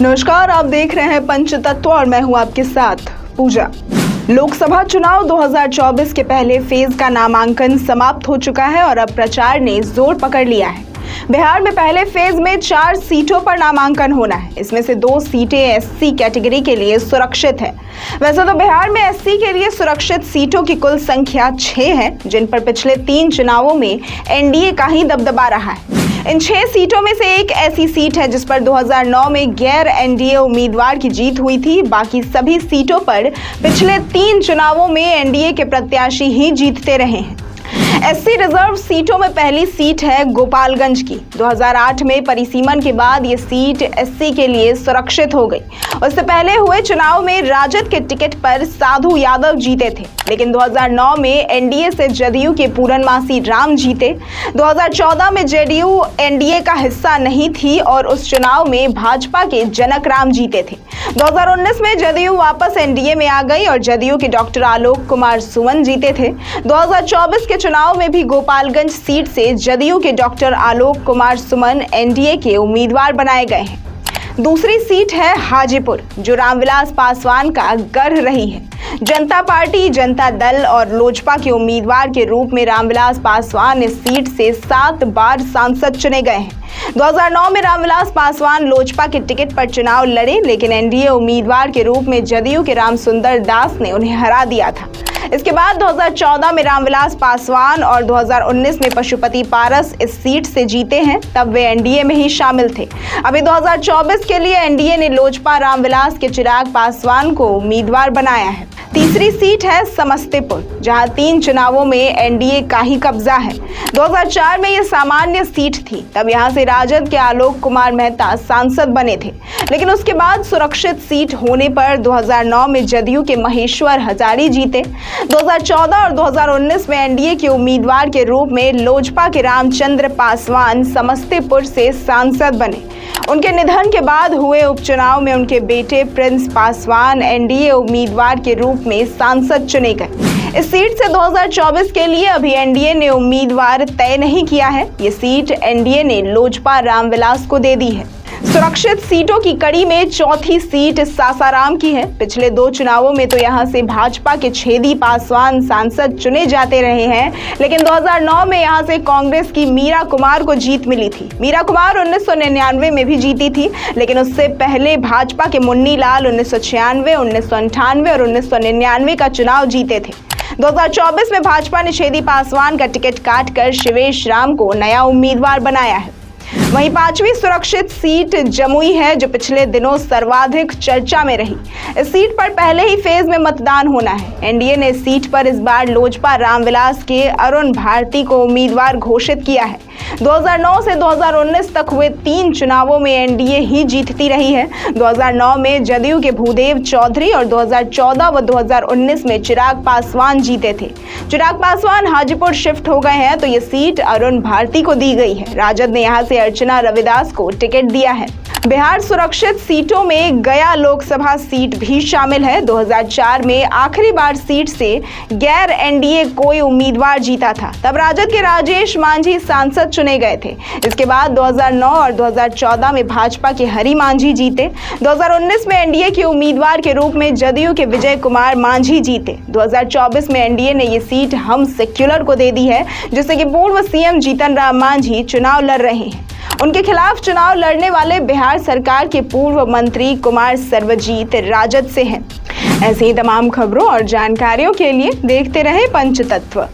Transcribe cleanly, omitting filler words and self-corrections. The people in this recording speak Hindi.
नमस्कार, आप देख रहे हैं पंचतत्व और मैं हूं आपके साथ पूजा। लोकसभा चुनाव 2024 के पहले फेज का नामांकन समाप्त हो चुका है और अब प्रचार ने जोर पकड़ लिया है। बिहार में पहले फेज में 4 सीटों पर नामांकन होना है। इसमें से 2 सीटें एससी कैटेगरी के लिए सुरक्षित है। वैसे तो बिहार में एससी के लिए सुरक्षित सीटों की कुल संख्या 6 है, जिन पर पिछले 3 चुनावों में एनडीए का ही दबदबा रहा है। इन 6 सीटों में से एक ऐसी सीट है जिस पर 2009 में गैर एनडीए उम्मीदवार की जीत हुई थी। बाकी सभी सीटों पर पिछले 3 चुनावों में एनडीए के प्रत्याशी ही जीतते रहे हैं। एससी रिजर्व सीटों में पहली सीट है गोपालगंज की। 2008 में परिसीमन के बाद ये सीट एससी के लिए सुरक्षित हो गई। उससे पहले हुए चुनाव में राजद के टिकट पर साधु यादव जीते थे, लेकिन 2009 में एनडीए से जदयू के पूरनमासी राम जीते। 2014 में जेडीयू एनडीए का हिस्सा नहीं थी और उस चुनाव में भाजपा के जनक राम जीते थे। 2019 में जदयू वापस एनडीए में आ गई और जदयू के डॉक्टर आलोक कुमार सुमन जीते थे। 2024 के चुनाव में भी गोपालगंज सीट से जदयू के डॉक्टर आलोक कुमार सुमन एनडीए के उम्मीदवार बनाए गए हैं। दूसरी सीट है हाजीपुर, जो रामविलास पासवान का गढ़ रही है। जनता पार्टी, जनता दल और लोजपा के उम्मीदवार के रूप में रामविलास पासवान इस सीट से 7 बार सांसद चुने गए हैं। 2009 में रामविलास पासवान लोजपा के टिकट पर चुनाव लड़े, लेकिन एनडीए उम्मीदवार के रूप में जदयू के रामसुंदर दास ने उन्हें हरा दिया था। इसके बाद 2014 में रामविलास पासवान और 2019 में पशुपति पारस इस सीट से जीते हैं, तब वे एनडीए में ही शामिल थे। अभी 2024 के लिए एनडीए ने लोजपा रामविलास के चिराग पासवान को उम्मीदवार बनाया है। तीसरी सीट है समस्तीपुर, जहां 3 चुनावों में एनडीए का ही कब्जा है। 2004 में यह सामान्य सीट थी, तब यहां से राजद के आलोक कुमार मेहता सांसद बने थे, लेकिन उसके बाद सुरक्षित सीट होने पर 2009 में जदयू के महेश्वर हजारी जीते। 2014 और 2019 में एनडीए के उम्मीदवार के रूप में लोजपा के रामचंद्र पासवान समस्तीपुर से सांसद बने। उनके निधन के बाद हुए उपचुनाव में उनके बेटे प्रिंस पासवान एनडीए उम्मीदवार के रूप में सांसद चुने गए। इस सीट से 2024 के लिए अभी एनडीए ने उम्मीदवार तय नहीं किया है। ये सीट एनडीए ने लोजपा रामविलास को दे दी है। सुरक्षित सीटों की कड़ी में चौथी सीट सासाराम की है। पिछले 2 चुनावों में तो यहां से भाजपा के छेदी पासवान सांसद चुने जाते रहे हैं, लेकिन 2009 में यहां से कांग्रेस की मीरा कुमार को जीत मिली थी। मीरा कुमार 1999 में भी जीती थी, लेकिन उससे पहले भाजपा के मुन्नी लाल 1996, 1998 और 1999 का चुनाव जीते थे। 2024 में भाजपा ने छेदी पासवान का टिकट काटकर शिवेश राम को नया उम्मीदवार बनाया है। वहीं 5वीं सुरक्षित सीट जमुई है, जो पिछले दिनों सर्वाधिक चर्चा में रही। इस सीट पर पहले ही फेज में मतदान होना है। एनडीए ने इस सीट पर इस बार लोजपा रामविलास के अरुण भारती को उम्मीदवार घोषित किया है। 2009 से 2019 तक हुए 3 चुनावों में एनडीए ही जीतती रही है। 2009 में जदयू के भूदेव चौधरी और 2014 व 2019 में चिराग पासवान जीते थे। चिराग पासवान हाजीपुर शिफ्ट हो गए हैं, तो ये सीट अरुण भारती को दी गई है। राजद ने यहाँ से अर्चना रविदास को टिकट दिया है। बिहार सुरक्षित सीटों में गया लोकसभा सीट भी शामिल है। 2004 में आखिरी बार सीट से गैर एनडीए कोई उम्मीदवार जीता था, तब राजद के राजेश मांझी सांसद चुने गए थे। इसके बाद 2009 और 2014 में भाजपा के हरि मांझी जीते। 2019 में एनडीए के उम्मीदवार के रूप में जदयू के विजय कुमार मांझी जीते। 2024 में एनडीए ने ये सीट हम सेक्युलर को दे दी है, जिससे कि पूर्व सीएम जीतन राम मांझी चुनाव लड़ रहे हैं। उनके खिलाफ चुनाव लड़ने वाले बिहार सरकार के पूर्व मंत्री कुमार सर्वजीत राजद से हैं। ऐसी ही तमाम खबरों और जानकारियों के लिए देखते रहें पंचतत्व।